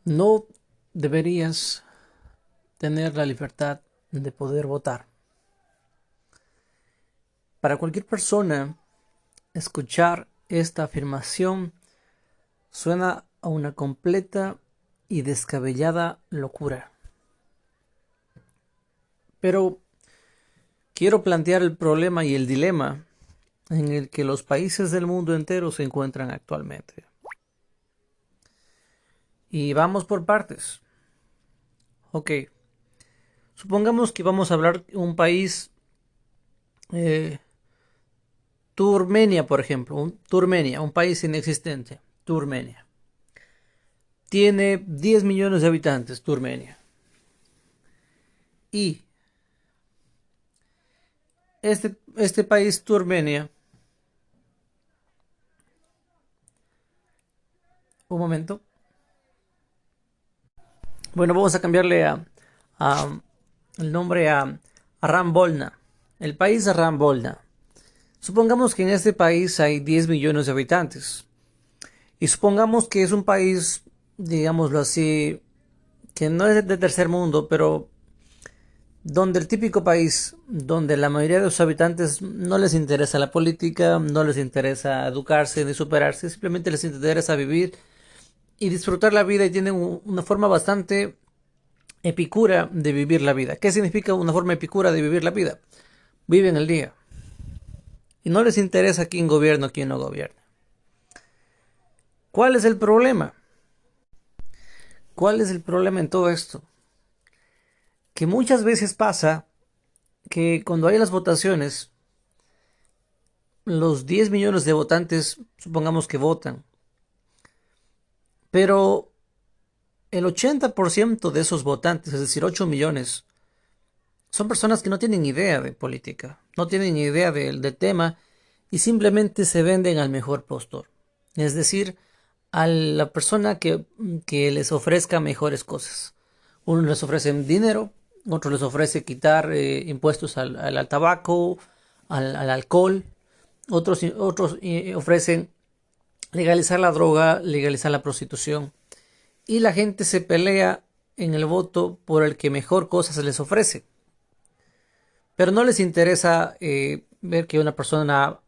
No deberías tener la libertad de poder votar. Para cualquier persona, escuchar esta afirmación suena a una completa y descabellada locura. Pero quiero plantear el problema y el dilema en el que los países del mundo entero se encuentran actualmente. Y vamos por partes. Ok, supongamos que vamos a hablar de un país, eh, Turmenia, por ejemplo, Turmenia, un país inexistente, Turmenia. Tiene 10 millones de habitantes, Turmenia. Y este país, Turmenia, un momento. Bueno, vamos a cambiarle a el nombre a Rambolna. El país de Rambolna. Supongamos que en este país hay 10 millones de habitantes. Y supongamos que es un país, digámoslo así, que no es de tercer mundo, pero donde el típico país, donde la mayoría de los habitantes no les interesa la política, no les interesa educarse ni superarse, simplemente les interesa vivir y disfrutar la vida y tienen una forma bastante epicura de vivir la vida. ¿Qué significa una forma epicura de vivir la vida? Viven el día. Y no les interesa quién gobierna o quién no gobierna. ¿Cuál es el problema? ¿Cuál es el problema en todo esto? Que muchas veces pasa que cuando hay las votaciones, los 10 millones de votantes, supongamos que votan, pero el 80% de esos votantes, es decir, 8 millones, son personas que no tienen idea de política, no tienen idea del tema y simplemente se venden al mejor postor. Es decir, a la persona que les ofrezca mejores cosas. Uno les ofrece dinero, otro les ofrece quitar impuestos al tabaco, al alcohol, otros ofrecen legalizar la droga, legalizar la prostitución. Y la gente se pelea en el voto por el que mejor cosas se les ofrece. Pero no les interesa ver que una persona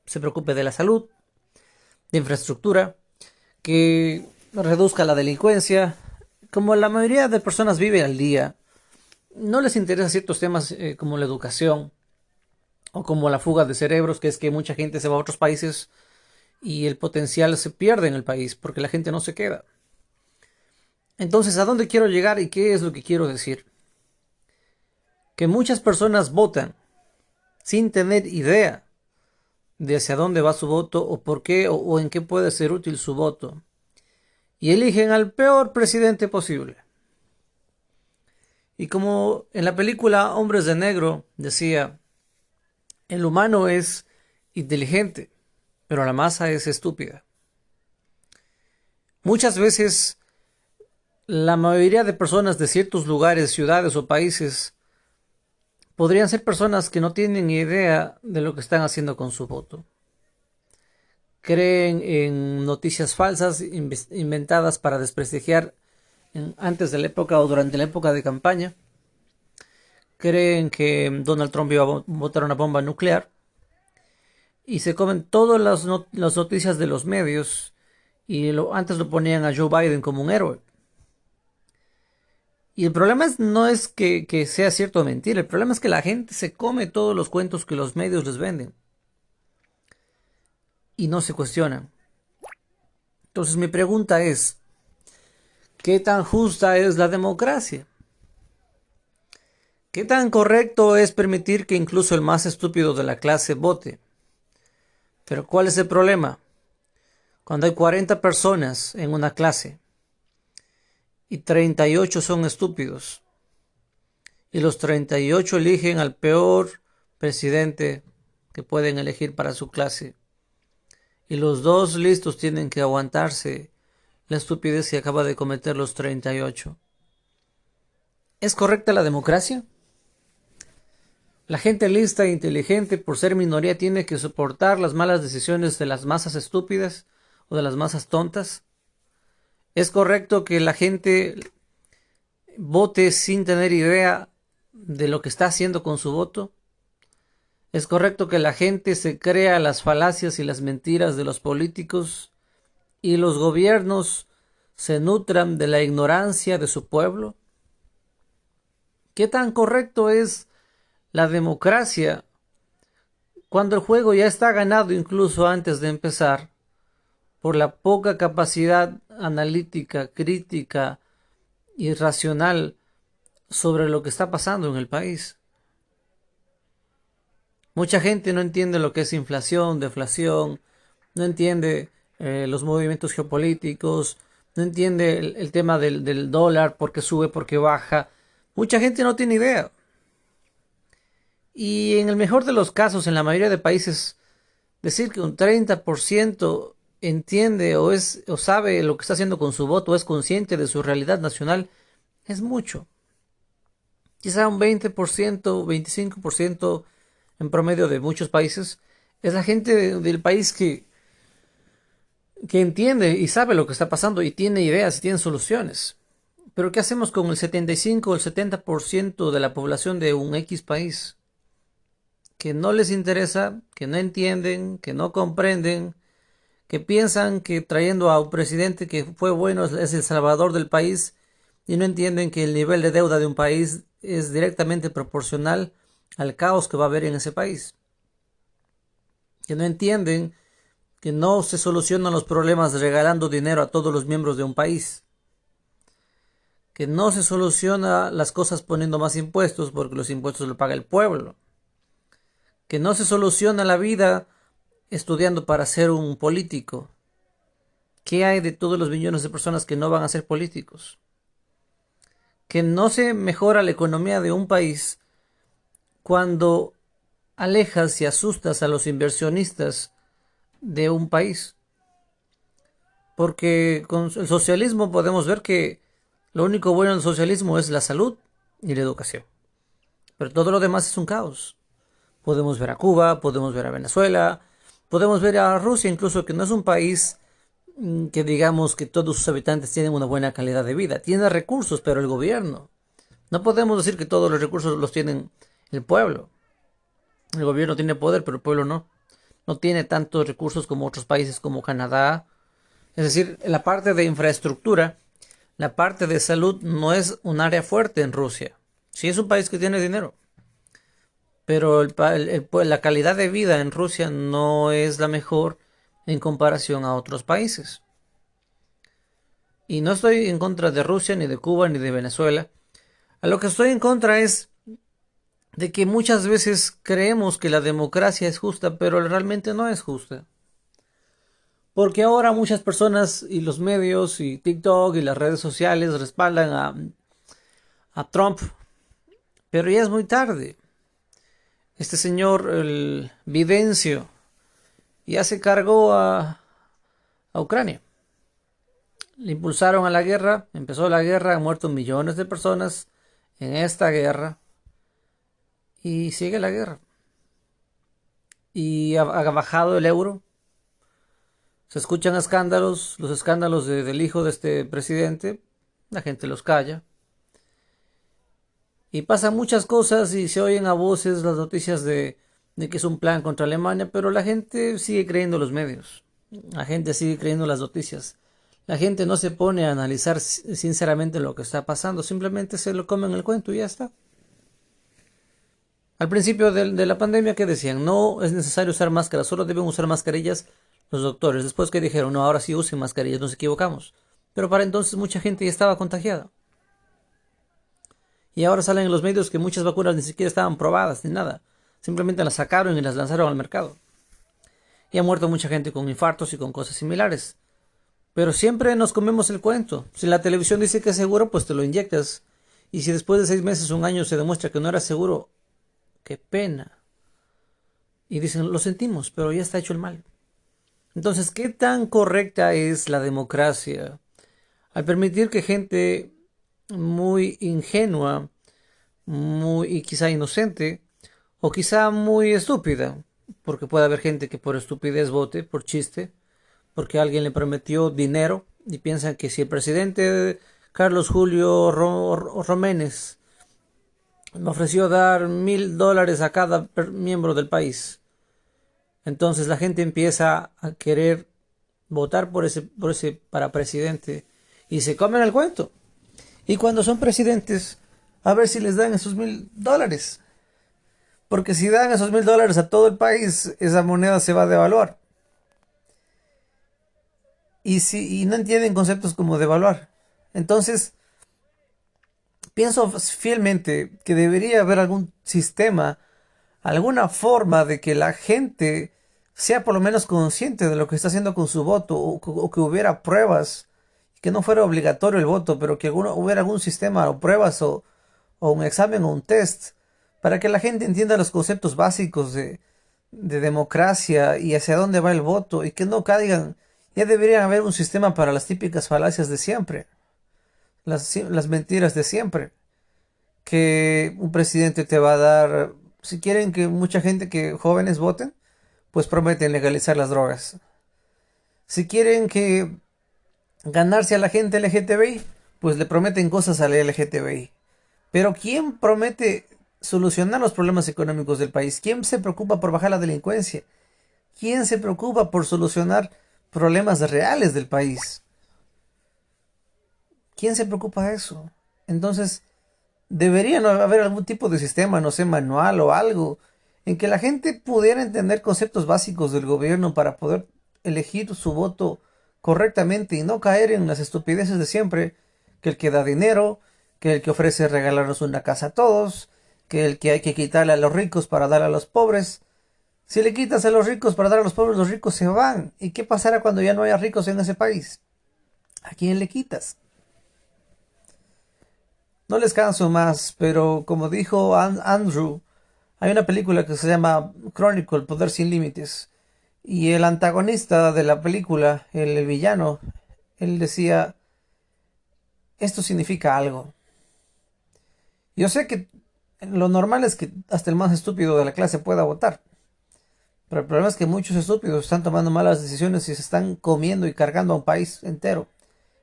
se preocupe de la salud, de infraestructura, que reduzca la delincuencia. Como la mayoría de personas viven al día, no les interesan ciertos temas como la educación o como la fuga de cerebros, que es que mucha gente se va a otros países y el potencial se pierde en el país porque la gente no se queda. Entonces, ¿a dónde quiero llegar y qué es lo que quiero decir? Que muchas personas votan sin tener idea de hacia dónde va su voto o por qué o en qué puede ser útil su voto. Y eligen al peor presidente posible. Y como en la película Hombres de Negro decía, el humano es inteligente, pero la masa es estúpida. Muchas veces la mayoría de personas de ciertos lugares, ciudades o países podrían ser personas que no tienen idea de lo que están haciendo con su voto. Creen en noticias falsas inventadas para desprestigiar antes de la época o durante la época de campaña. Creen que Donald Trump iba a botar una bomba nuclear y se comen todas las noticias de los medios y antes lo ponían a Joe Biden como un héroe. Y el problema no es que sea cierto o mentira, el problema es que la gente se come todos los cuentos que los medios les venden y no se cuestionan. Entonces mi pregunta es, ¿qué tan justa es la democracia? ¿Qué tan correcto es permitir que incluso el más estúpido de la clase vote? Pero ¿cuál es el problema? Cuando hay 40 personas en una clase y 38 son estúpidos y los 38 eligen al peor presidente que pueden elegir para su clase y los dos listos tienen que aguantarse la estupidez que acaba de cometer los 38. ¿Es correcta la democracia? La gente lista e inteligente, por ser minoría, tiene que soportar las malas decisiones de las masas estúpidas o de las masas tontas. ¿Es correcto que la gente vote sin tener idea de lo que está haciendo con su voto? ¿Es correcto que la gente se crea las falacias y las mentiras de los políticos y los gobiernos se nutran de la ignorancia de su pueblo? ¿Qué tan correcto es la democracia cuando el juego ya está ganado incluso antes de empezar por la poca capacidad analítica, crítica y racional sobre lo que está pasando en el país? Mucha gente no entiende lo que es inflación, deflación, no entiende los movimientos geopolíticos, no entiende el tema del dólar, por qué sube, por qué baja. Mucha gente no tiene idea. Y en el mejor de los casos, en la mayoría de países, decir que un 30% entiende o sabe lo que está haciendo con su voto, o es consciente de su realidad nacional, es mucho. Quizá un 20%, 25% en promedio de muchos países, es la gente del país que entiende y sabe lo que está pasando y tiene ideas y tiene soluciones. Pero ¿qué hacemos con el 75 o el 70% de la población de un X país? Que no les interesa, que no entienden, que no comprenden, que piensan que trayendo a un presidente que fue bueno es el salvador del país y no entienden que el nivel de deuda de un país es directamente proporcional al caos que va a haber en ese país. Que no entienden que no se solucionan los problemas regalando dinero a todos los miembros de un país. Que no se soluciona las cosas poniendo más impuestos porque los impuestos lo paga el pueblo. Que no se soluciona la vida estudiando para ser un político. ¿Qué hay de todos los millones de personas que no van a ser políticos? Que no se mejora la economía de un país cuando alejas y asustas a los inversionistas de un país. Porque con el socialismo podemos ver que lo único bueno del socialismo es la salud y la educación. Pero todo lo demás es un caos. Podemos ver a Cuba, podemos ver a Venezuela, podemos ver a Rusia incluso, que no es un país que digamos que todos sus habitantes tienen una buena calidad de vida. Tiene recursos, pero el gobierno. No podemos decir que todos los recursos los tienen el pueblo. El gobierno tiene poder, pero el pueblo no. No tiene tantos recursos como otros países como Canadá. Es decir, la parte de infraestructura, la parte de salud no es un área fuerte en Rusia. Sí es un país que tiene dinero, pero la calidad de vida en Rusia no es la mejor en comparación a otros países. Y no estoy en contra de Rusia, ni de Cuba, ni de Venezuela. A lo que estoy en contra es de que muchas veces creemos que la democracia es justa, pero realmente no es justa. Porque ahora muchas personas y los medios y TikTok y las redes sociales respaldan a Trump, pero ya es muy tarde. Este señor, el Videncio, ya se cargó a Ucrania. Le impulsaron a la guerra, empezó la guerra, han muerto millones de personas en esta guerra y sigue la guerra. Y ha bajado el euro. Se escuchan escándalos, los escándalos del hijo de este presidente, la gente los calla. Y pasan muchas cosas y se oyen a voces las noticias de que es un plan contra Alemania, pero la gente sigue creyendo los medios. La gente sigue creyendo las noticias. La gente no se pone a analizar sinceramente lo que está pasando, simplemente se lo comen el cuento y ya está. Al principio de la pandemia, ¿qué decían? No es necesario usar máscaras, solo deben usar mascarillas los doctores. Después que dijeron, no, ahora sí usen mascarillas, nos equivocamos. Pero para entonces mucha gente ya estaba contagiada. Y ahora salen en los medios que muchas vacunas ni siquiera estaban probadas ni nada. Simplemente las sacaron y las lanzaron al mercado. Y ha muerto mucha gente con infartos y con cosas similares. Pero siempre nos comemos el cuento. Si la televisión dice que es seguro, pues te lo inyectas. Y si después de 6 meses, un año se demuestra que no era seguro, qué pena. Y dicen, lo sentimos, pero ya está hecho el mal. Entonces, ¿qué tan correcta es la democracia al permitir que gente muy ingenua, muy y quizá inocente, o quizá muy estúpida, porque puede haber gente que por estupidez vote, por chiste, porque alguien le prometió dinero y piensan que si el presidente Carlos Julio Roménez me ofreció dar $1000 a cada miembro del país, entonces la gente empieza a querer votar por ese para presidente y se comen el cuento. Y cuando son presidentes, a ver si les dan esos $1000. Porque si dan esos $1000 a todo el país, esa moneda se va a devaluar. Y no entienden conceptos como devaluar. Entonces, pienso fielmente que debería haber algún sistema, alguna forma de que la gente sea por lo menos consciente de lo que está haciendo con su voto, o que hubiera pruebas, que no fuera obligatorio el voto, pero que hubiera algún sistema o pruebas, o un examen o un test, para que la gente entienda los conceptos básicos de democracia y hacia dónde va el voto, y que no caigan. Ya debería haber un sistema para las típicas falacias de siempre, las mentiras de siempre, que un presidente te va a dar, si quieren que mucha gente, que jóvenes voten, pues prometen legalizar las drogas. Si quieren que ganarse a la gente LGTBI, pues le prometen cosas a la LGTBI. Pero ¿quién promete solucionar los problemas económicos del país? ¿Quién se preocupa por bajar la delincuencia? ¿Quién se preocupa por solucionar problemas reales del país? ¿Quién se preocupa de eso? Entonces, debería haber algún tipo de sistema, no sé, manual o algo, en que la gente pudiera entender conceptos básicos del gobierno para poder elegir su voto correctamente y no caer en las estupideces de siempre, que el que da dinero, que el que ofrece regalarnos una casa a todos, que el que hay que quitarle a los ricos para dar a los pobres. Si le quitas a los ricos para dar a los pobres, los ricos se van. ¿Y qué pasará cuando ya no haya ricos en ese país? ¿A quién le quitas? No les canso más, pero como dijo Andrew, hay una película que se llama Chronicle, Poder sin Límites. Y el antagonista de la película, el villano, él decía, esto significa algo. Yo sé que lo normal es que hasta el más estúpido de la clase pueda votar. Pero el problema es que muchos estúpidos están tomando malas decisiones y se están comiendo y cargando a un país entero.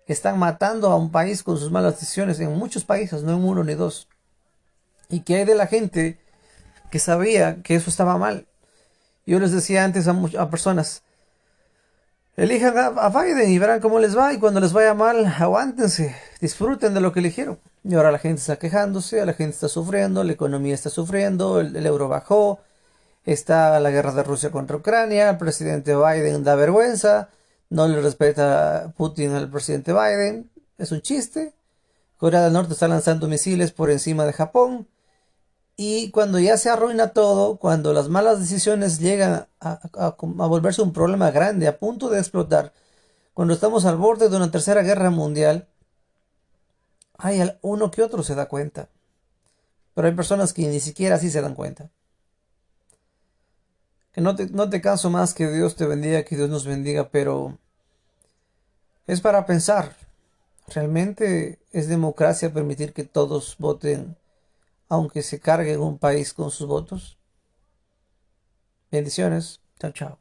Están matando a un país con sus malas decisiones en muchos países, no en uno ni dos. ¿Y qué hay de la gente que sabía que eso estaba mal? Yo les decía antes a personas, elijan a Biden y verán cómo les va, y cuando les vaya mal, aguántense, disfruten de lo que eligieron. Y ahora la gente está quejándose, la gente está sufriendo, la economía está sufriendo, el euro bajó, está la guerra de Rusia contra Ucrania, el presidente Biden da vergüenza, no le respeta a Putin al presidente Biden, es un chiste. Corea del Norte está lanzando misiles por encima de Japón. Y cuando ya se arruina todo, cuando las malas decisiones llegan a volverse un problema grande, a punto de explotar, cuando estamos al borde de una tercera guerra mundial, hay uno que otro se da cuenta. Pero hay personas que ni siquiera así se dan cuenta. Que no te canso más, que Dios te bendiga, que Dios nos bendiga, pero es para pensar. ¿Realmente es democracia permitir que todos voten, aunque se cargue un país con sus votos? Bendiciones. Chao, chao.